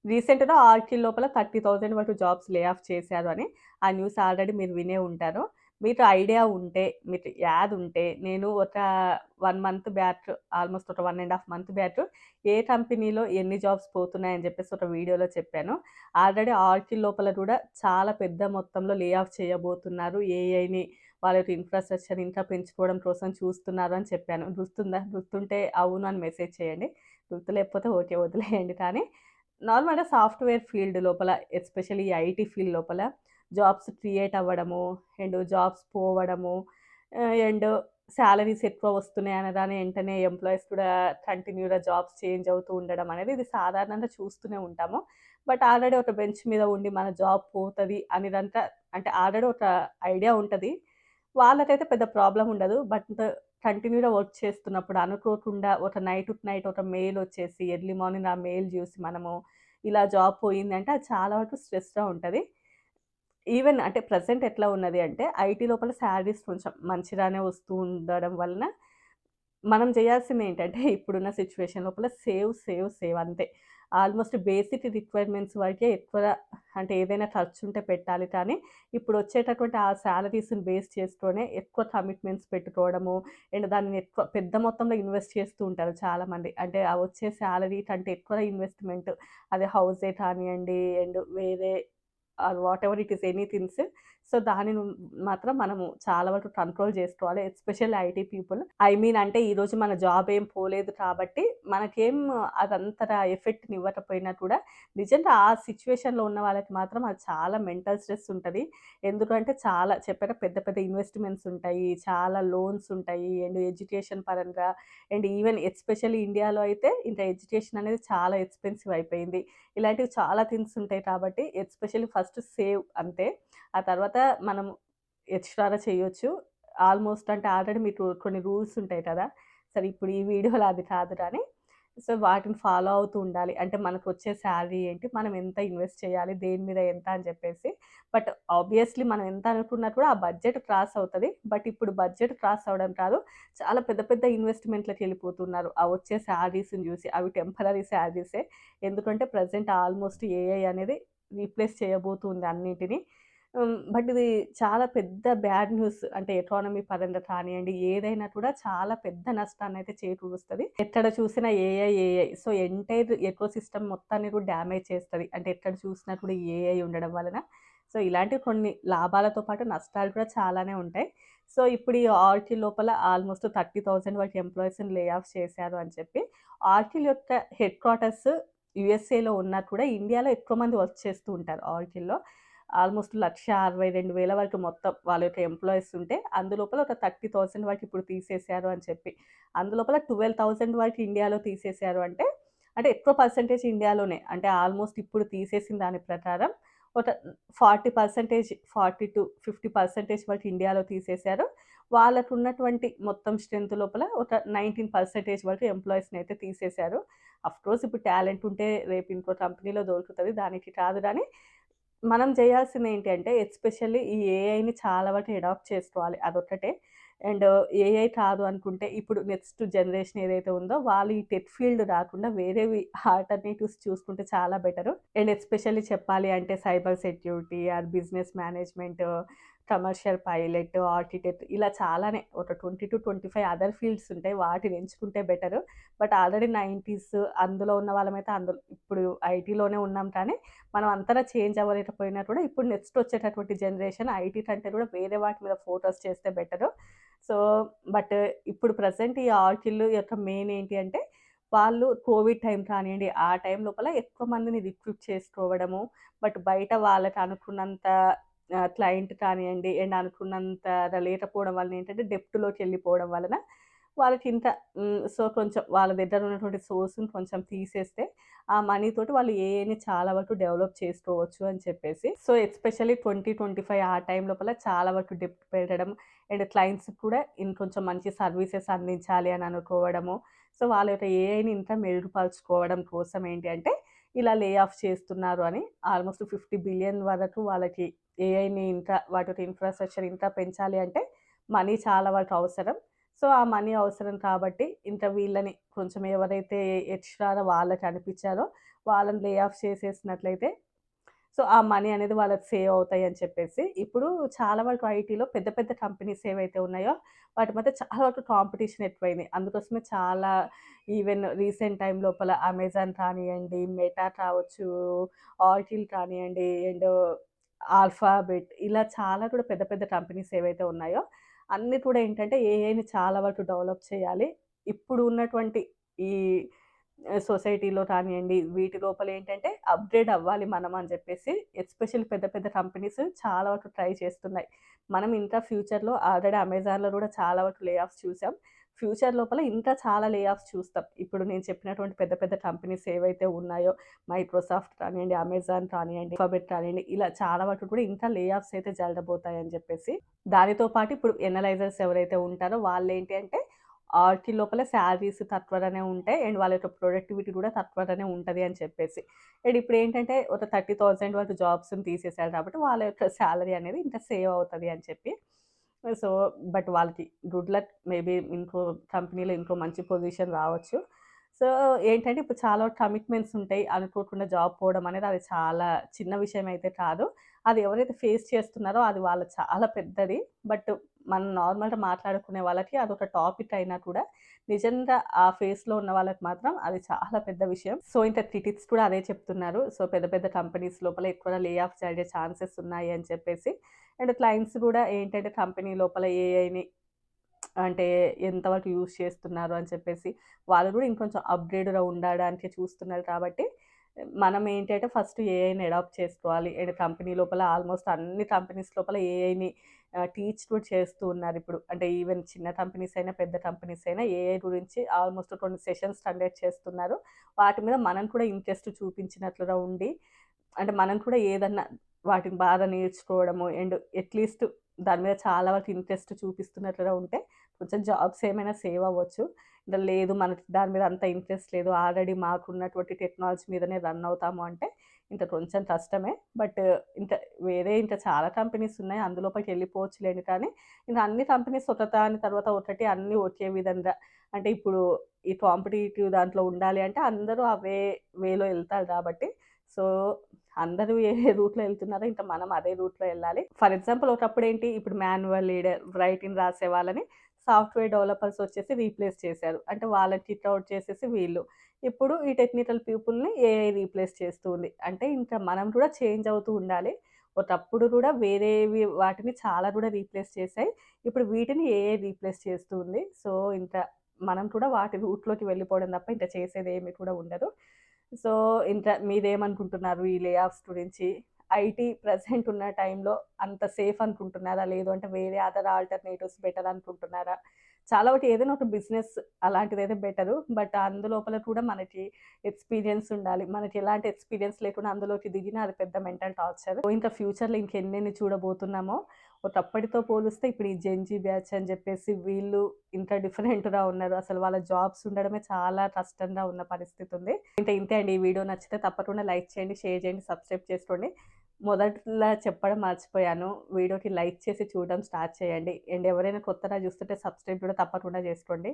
రీసెంట్‌గా ఆర్‌కిల్ లోపల 30,000 వరకు జాబ్స్ లే ఆఫ్ చేశారు అని. ఆ న్యూస్ ఆల్రెడీ మీరు వినే ఉంటారు. మీకు ఐడియా ఉంటే, మీకు యాద్ ఉంటే, నేను ఒక 1 మంత్ బ్యాక్ ఆల్‌మోస్ట్ ఒక 1 ½ మంత్ బ్యాక్ ఏ కంపెనీలో ఎన్ని జాబ్స్ పోతున్నాయని చెప్పేసి ఒక వీడియోలో చెప్పాను. ఆల్రెడీ ఆర్‌కిల్ లోపల కూడా చాలా పెద్ద మొత్తంలో లే ఆఫ్ చేయబోతున్నారు. ఏఐని వాళ్ళ యొక్క ఇన్‌ఫ్రాస్ట్రక్చర్ ఇంకా పెంచుకోవడం కోసం చూస్తున్నారు అని చెప్పాను. గుర్తుందా? గుర్తుంటే అవును అని మెసేజ్ చేయండి. గుర్తు లేకపోతే ఓకే వదిలేయండి. కానీ నార్మల్‌గా సాఫ్ట్‌వేర్ ఫీల్డ్ లోపల ఎస్పెషల్లీ ఐటీ ఫీల్డ్ లోపల జాబ్స్ క్రియేట్ అవ్వడము, అండ్ జాబ్స్ పోవడము, అండ్ సాలరీస్ ఎక్కువ వస్తున్నాయి అనగానే వెంటనే ఎంప్లాయీస్ కూడా కంటిన్యూ‌గా జాబ్స్ చేంజ్ అవుతూ ఉండడం అనేది ఇది సాధారణంగా చూస్తూనే ఉంటాము. బట్ ఆల్రెడీ ఒక బెంచ్ మీద ఉండి మన జాబ్ పోతది అనేదంతా అంటే ఆల్రెడీ ఒక ఐడియా ఉంటది. వాళ్ళకైతే పెద్ద ప్రాబ్లమ్ ఉండదు. బట్ కంటిన్యూ‌గా వర్క్ చేస్తున్నప్పుడు అనుకోకుండా ఒక నైట్ ఒక మెయిల్ వచ్చేసి ఎర్లీ మార్నింగ్ ఆ మెయిల్ జూసి మనము ఇలా జాబ్ పోయిందంటే అది చాలా వరకు స్ట్రెస్‌గా ఉంటది. ఈవెన్ అంటే ప్రెజెంట్ ఎట్లా ఉన్నది అంటే ఐటీ లోపల సాలరీస్ కొంచెం మంచిగానే వస్తూ ఉండడం వలన మనం చేయాల్సిందేంటంటే ఇప్పుడున్న సిట్యుయేషన్ లోపల సేవ్, సేవ్, సేవ్ అంతే. ఆల్‌మోస్ట్ బేసిక్ రిక్వైర్మెంట్స్ వరకే ఎక్కువ అంటే ఏదైనా ఖర్చుంటే పెట్టాలి కానీ, ఇప్పుడొచ్చేటటువంటి ఆ సాలరీస్‌ని బేస్ చేసుకొనే ఎక్కువ కమిట్మెంట్స్ పెట్టుకోవడము, అండ్ దాన్ని ఎక్కువ పెద్ద మొత్తంలో ఇన్వెస్ట్ చేస్తూ ఉంటారు చాలామంది. అంటే ఆ వచ్చే సాలరీ కంటే ఎక్కువ ఇన్వెస్ట్‌మెంట్ అది హౌసే కానియండి, అండ్ వేరే whatever it is anythings. So, దానిని మాత్రం మనము చాలా వరకు కంట్రోల్ జేసుకోవాలి. Especially IT people. I mean అంటే ఈరోజు మన జాబ్ ఏం పోలేదు కాబట్టి, మనకేం అదంతగా ఎఫెక్ట్‌నివ్వకపోయినా కూడా, నిజంగా ఆ సిట్యుయేషన్‌లో ఉన్న వాళ్ళకి మాత్రం అది చాలా మెంటల్ స్ట్రెస్ ఉంటది. ఎందుకంటే చాలా చెప్పాగా పెద్ద పెద్ద ఇన్వెస్ట్‌మెంట్స్ ఉంటాయి. చాలా లోన్స్ ఉంటాయి. అండ్ ఎడ్యుకేషన్ పరంగా అండ్ ఈవెన్ ఎస్పెషల్లీ ఇండియాలో అయితే ఇంకా ఎడ్యుకేషన్ అనేది చాలా ఎక్స్‌పెన్సివ్ అయిపోయింది. ఇలాంటివి చాలా థింగ్స్ ఉంటాయి కాబట్టి ఎస్పెషల్లీ ఫస్ట్ సేవ్ అంతే. ఆ తర్వాత మనం ఎక్స్‌ట్రా‌గా చేయొచ్చు. ఆల్‌మోస్ట్ అంటే ఆల్రెడీ మీకు కొన్ని రూల్స్ ఉంటాయి కదా! సరే ఇప్పుడు ఈ వీడియోలో అది కాదు కానీ, సో, వాటిని ఫాలో అవుతూ ఉండాలి. అంటే మనకొచ్చే సాలరీ ఏంటి? మనం ఎంత ఇన్వెస్ట్ చేయాలి? దేని మీద ఎంత అని చెప్పేసి. బట్ ఆబ్వియస్‌లీ మనం ఎంత అనుకున్నా కూడా ఆ బడ్జెట్ క్రాస్ అవుతది. బట్ ఇప్పుడు బడ్జెట్ క్రాస్ అవ్వడం కాదు. చాలా పెద్ద పెద్ద ఇన్వెస్ట్‌మెంట్‌లకెళ్ళిపోతున్నారు. ఆ వచ్చే సాలరీస్‌ని చూసి. అవి టెంపరరీ సాలరీసే. ఎందుకంటే ప్రెజెంట్ ఆల్‌మోస్ట్ ఏఐ అనేది రీప్లేస్ చేయబోతుంది అన్నిటిని. బట్ ఇది చాలా పెద్ద బ్యాడ్ న్యూస్. అంటే ఎకానమీ పరంగా కానియండి, ఏదైనా కూడా చాలా పెద్ద నష్టాన్నయితే చేకూరుస్తది. ఎక్కడ చూసినా AI, AI. So, entire ecosystem మొత్తాన్ని కూడా డ్యామేజ్ చేస్తది. అంటే ఎక్కడ చూసినా కూడా ఏఐ ఉండడం వలన. సో, ఇలాంటివి కొన్ని లాభాలతో పాటు నష్టాలు కూడా చాలానే ఉంటాయి. సో, ఇప్పుడు ఈ ఆర్కిల్ లోపల ఆల్‌మోస్ట్ 30,000 వరకు ఎంప్లాయీస్‌ని లే ఆఫ్ చేశారు అని చెప్పి, ఆర్కిల్ యొక్క హెడ్ క్వార్టర్స్ యూఎస్ఏలో ఉన్నా కూడా ఇండియాలో ఎక్కువ మంది వర్క్ చేస్తూ ఉంటారు ఆర్కిల్‌లో. ఆల్‌మోస్ట్ 1,62,000 వరకు మొత్తం వాళ్ళ యొక్క ఎంప్లాయీస్ ఉంటే, అందులోపల ఒక 30,000 వరకు ఇప్పుడు తీసేశారు అని చెప్పి. అందులోపల 12,000 వరకు ఇండియాలో తీసేశారు అంటే, అంటే ఎక్కువ పర్సెంటేజ్ ఇండియాలోనే. అంటే ఆల్‌మోస్ట్ ఇప్పుడు తీసేసిన దాని ప్రకారం ఒక 40% 40-50% వరకు ఇండియాలో తీసేశారు. వాళ్ళకున్నటువంటి మొత్తం స్ట్రెంత్ లోపల ఒక 19% వరకు ఎంప్లాయీస్‌నైతే తీసేశారు. అఫ్‌కోర్స్ ఇప్పుడు టాలెంట్ ఉంటే రేపు ఇంకో కంపెనీలో దొరుకుతది. దానికి కాదు గానీ, మనం చేయాల్సిందేంటి అంటే ఎస్పెషల్లీ ఈ ఏఐని చాలా వరకు అడాప్ట్ చేసుకోవాలి. అదొక్కటే. అండ్ ఏఐ కాదు అనుకుంటే ఇప్పుడు నెక్స్ట్ జనరేషన్ ఏదైతే ఉందో వాళ్ళు ఈ టెక్ ఫీల్డ్ రాకుండా వేరేవి ఆల్టర్‌నేటివ్స్ చూసుకుంటే చాలా బెటరు. అండ్ ఎస్పెషల్లీ చెప్పాలి అంటే cyber security or business management, commercial pilot, architect ఇలా చాలానే ఒక 20-25 అదర్ ఫీల్డ్స్ ఉంటాయి. వాటిని ఎంచుకుంటే బెటరు. బట్ ఆల్రెడీ 90స్ అందులో ఉన్న వాళ్ళమైతే అందులో ఇప్పుడు ఐటీలోనే ఉన్నాం కానీ మనం అంతలా చేంజ్ అవ్వలేకపోయినా కూడా ఇప్పుడు నెక్స్ట్ వచ్చేటటువంటి జనరేషన్ ఐటీ కంటే కూడా వేరే వాటి మీద ఫోకస్ చేస్తే బెటరు. సో, బట్ ఇప్పుడు ప్రెజెంట్ ఈ ఆర్కిల్ యొక్క మెయిన్ ఏంటి అంటే, వాళ్ళు కోవిడ్ టైమ్ కానియండి, ఆ టైం లోపల ఎక్కువ మందిని రిక్రూట్ చేసుకోవడము. బట్ బయట వాళ్ళకి అనుకున్నంత క్లయింట్ కానియండి, అండ్ అనుకున్నంత లేకపోవడం వలన ఏంటంటే డెప్ట్‌లోకెళ్ళిపోవడం వలన వాళ్ళకింత సో, కొంచెం వాళ్ళ దగ్గర ఉన్నటువంటి సోర్స్‌ని కొంచెం తీసేస్తే, ఆ మనీ తోటి వాళ్ళు ఏఐని చాలా వరకు డెవలప్ చేసుకోవచ్చు అని చెప్పేసి. సో, ఎస్పెషల్లీ 2025 ఆ టైం లోపల చాలా వరకు డెప్ట్ పెరగడం అండ్ క్లయింట్స్‌కి కూడా ఇంకొంచెం మంచి సర్వీసెస్ అందించాలి అని అనుకోవడము. సో, వాళ్ళ యొక్క ఏఐని ఇంకా మెరుగుపరుచుకోవడం కోసం ఏంటి అంటే, ఇలా లే ఆఫ్ చేస్తున్నారు అని ఆల్‌మోస్ట్ 50 బిలియన్ వరకు వాళ్ళకి ఏఐని ఇంకా వాటి యొక్క ఇన్‌ఫ్రాస్ట్రక్చర్ ఇంకా పెంచాలి అంటే, మనీ చాలా వరకు అవసరం. సో, ఆ మనీ అవసరం కాబట్టి ఇంకా వీళ్ళని కొంచెం ఎవరైతే ఎక్స్‌ట్రా‌గా వాళ్ళకి అనిపిచ్చారో వాళ్ళని లే ఆఫ్ చేసేసినట్లయితే సో, ఆ మనీ అనేది వాళ్ళకి సేవ్ అవుతాయని చెప్పేసి. ఇప్పుడు చాలా వరకు ఐటీలో పెద్ద పెద్ద కంపెనీస్ ఏవైతే ఉన్నాయో, వాటి మధ్య చాలా వరకు కాంపిటీషన్ ఎక్కువైంది. అందుకోసమే చాలా ఈవెన్ రీసెంట్ టైమ్ లోపల అమెజాన్ కానియండి, మెటా కావచ్చు, ఆర్కిల్ కానియండి అండ్ ఆల్ఫాబెట్ ఇలా చాలా కూడా పెద్ద పెద్ద కంపెనీస్ ఏవైతే ఉన్నాయో, అన్నీ కూడా ఏంటంటే ఏఐని చాలా వరకు డెవలప్ చేయాలి. ఇప్పుడు ఉన్నటువంటి ఈ సొసైటీలో కానియండి, వీటి లోపల ఏంటంటే అప్‌గ్రేడ్ అవ్వాలి మనం అని జెప్పేసి, ఎస్పెషల్లీ పెద్ద పెద్ద కంపెనీస్ చాలా వరకు ట్రై చేస్తున్నాయి. మనం ఇంకా ఫ్యూచర్‌లో ఆల్రెడీ అమెజాన్‌లో గూడా చాలా వరకు లే ఆఫ్స్ చూసాం. ఫ్యూచర్ లోపల ఇంకా చాలా లే ఆఫ్స్ చూస్తాం. ఇప్పుడు నేను చెప్పినటువంటి పెద్ద పెద్ద కంపెనీస్ ఏవైతే ఉన్నాయో, మైక్రోసాఫ్ట్ కానియండి, అమెజాన్ కానియండి, అల్ఫాబెట్ కానియండి, ఇలా చాలా వరకు కూడా ఇంకా లే ఆఫ్స్ అయితే జరగబోతాయని జెప్పేసి. దానితో పాటు ఇప్పుడు ఎనలైజర్స్ ఎవరైతే ఉంటారో వాళ్ళేంటి అంటే ఆటిల లోపల శాలరీస్ తక్కువగానే ఉంటాయి. అండ్ వాళ్ళ యొక్క ప్రొడక్టివిటీ కూడా తక్కువగానే ఉంటది అని చెప్పేసి. అండ్ ఇప్పుడేంటంటే ఒక 30,000 వరకు జాబ్స్‌ని తీసేసారు కాబట్టి వాళ్ళ యొక్క సాలరీ అనేది ఇంకా సేవ్ అవుతది అని చెప్పి. సో, బట్ వాళ్ళకి గుడ్ లక్ మేబీ ఇంకో కంపెనీలో ఇంకో మంచి పొజిషన్ రావచ్చు. సో, ఏంటంటే ఇప్పుడు చాలా కమిట్మెంట్స్ ఉంటాయి. అనుకోకుండా జాబ్ పోవడం అనేది అది చాలా చిన్న విషయం అయితే కాదు. అది ఎవరైతే ఫేస్ చేస్తున్నారో అది వాళ్ళ చాలా పెద్దది. బట్ మనం నార్మల్‌గా మాట్లాడుకునే వాళ్ళకి అదొక టాపిక్ అయినా కూడా, నిజంగా ఆ ఫేస్‌లో ఉన్న వాళ్ళకి మాత్రం అది చాలా పెద్ద విషయం. సో, ఇంకా క్రిటిక్స్ కూడా అదే చెప్తున్నారు. సో, పెద్ద పెద్ద కంపెనీస్ లోపల ఎక్కువగా లే ఆఫ్ జరిగే ఛాన్సెస్ ఉన్నాయి అని చెప్పేసి. అండ్ క్లయింట్స్ కూడా ఏంటంటే కంపెనీ లోపల ఏఐని అంటే ఎంతవరకు యూజ్ చేస్తున్నారు అని చెప్పేసి, వాళ్ళు కూడా ఇంకొంచెం అప్‌గ్రేడ్‌గా ఉండడానికి చూస్తున్నారు కాబట్టి, మనం ఏంటంటే ఫస్ట్ ఏఐని అడాప్ట్ చేసుకోవాలి. అండ్ కంపెనీ లోపల ఆల్మోస్ట్ అన్ని కంపెనీస్ లోపల ఏఐని టీచ్ కూడా చేస్తూ ఉన్నారిప్పుడు. అంటే ఈవెన్ చిన్న కంపెనీస్ అయినా, పెద్ద కంపెనీస్ అయినా ఏఐ గురించి ఆల్మోస్ట్ కొన్ని సెషన్స్ కండక్ట్ చేస్తున్నారు. వాటి మీద మనం కూడా ఇంట్రెస్ట్ చూపించినట్లుగా ఉండి, అంటే మనం కూడా ఏదన్నా వాటిని బాగా నేర్చుకోవడము అండ్ అట్‌లీస్ట్ దాని మీద చాలా వరకు ఇంట్రెస్ట్ చూపిస్తున్నట్లుగా ఉంటే కొంచెం జాబ్స్ ఏమైనా సేవ్ అవ్వచ్చు. లేదు మనకి దాని మీద అంత ఇంట్రెస్ట్ లేదు. ఆల్రెడీ మాకున్నటువంటి టెక్నాలజీ మీదనే రన్ అవుతాము అంటే ఇంక కొంచెం కష్టమే. బట్ ఇంకా వేరే ఇంకా చాలా కంపెనీస్ ఉన్నాయి. అందులోపలికి వెళ్ళిపోవచ్చులేండి కానీ, ఇంక అన్ని కంపెనీస్ ఒకదాని తర్వాత ఒకటి అన్నీ ఒకే విధంగా అంటే ఇప్పుడు ఈ కాంపిటీటివ్ దాంట్లో ఉండాలి అంటే అందరూ అవే వేలో ఎళ్తారు కాబట్టి సో, అందరూ ఏ రూట్‌లో ఎళ్తున్నారో ఇంక మనం అదే రూట్‌లో ఎళ్ళాలి. ఫర్ ఎగ్జాంపుల్ ఒకప్పుడేంటి ఇప్పుడు మాన్యువల్ లీడర్ రైటింగ్ రాసే వాళ్ళని సాఫ్ట్‌వేర్ డెవలపర్స్ వచ్చేసి రీప్లేస్ చేశారు. అంటే వాళ్ళని కిక్ ఔట్ చేసేసి వీళ్ళు. ఇప్పుడు ఈ టెక్నికల్ పీపుల్‌ని ఏఐ రీప్లేస్ చేస్తూ ఉంది. అంటే ఇంకా మనం కూడా చేంజ్ అవుతూ ఉండాలి. ఒకప్పుడు కూడా వేరేవి వాటిని చాలా కూడా రీప్లేస్ చేశాయి. ఇప్పుడు వీటిని ఏఐ రీప్లేస్ చేస్తూ ఉంది. సో, ఇంకా మనం కూడా వాటి రూట్‌లోకి వెళ్ళిపోవడం తప్ప ఇంక చేసేదేమి కూడా ఉండదు. సో, ఇంకా మీరేమనుకుంటున్నారు ఈ లే ఆఫ్స్ గురించి? ఐటీ ప్రెజెంట్ ఉన్న టైంలో అంత సేఫ్ అనుకుంటున్నారా? లేదు అంటే వేరే అదర్ ఆల్టర్‌నేటివ్స్ బెటర్ అనుకుంటున్నారా? చాలా వరకు ఏదైనా ఒక బిజినెస్ అలాంటిదైతే బెటరు. బట్ అందులోపల కూడా మనకి ఎక్స్‌పీరియన్స్ ఉండాలి. మనకి ఎలాంటి ఎక్స్‌పీరియన్స్ లేకుండా అందులోకి దిగినా అది పెద్ద మెంటల్ టార్చర్. ఇంకా ఫ్యూచర్‌లో ఇంకెన్నెన్ని చూడబోతున్నామో, ఒకప్పటితో పోలిస్తే ఇప్పుడు ఈ జెన్‌జీ బ్యాచ్ అని జెప్పేసి వీళ్ళు ఇంకా డిఫరెంట్‌గా ఉన్నారు. అసలు వాళ్ళ జాబ్స్ ఉండడమే చాలా కష్టంగా ఉన్న పరిస్థితి ఉంది. ఇంకా ఇంతే అండి. ఈ వీడియో నచ్చితే తప్పకుండా లైక్ చేయండి, షేర్ చేయండి, సబ్స్క్రైబ్ చేసుకోండి. మొదట్లో చెప్పడం మర్చిపోయాను. వీడియోకి లైక్ చేసి చూడడం స్టార్ట్ చేయండి. అండ్ ఎవరైనా కొత్తగా చూస్తుంటే సబ్స్క్రైబ్ కూడా తప్పకుండా చేసుకోండి.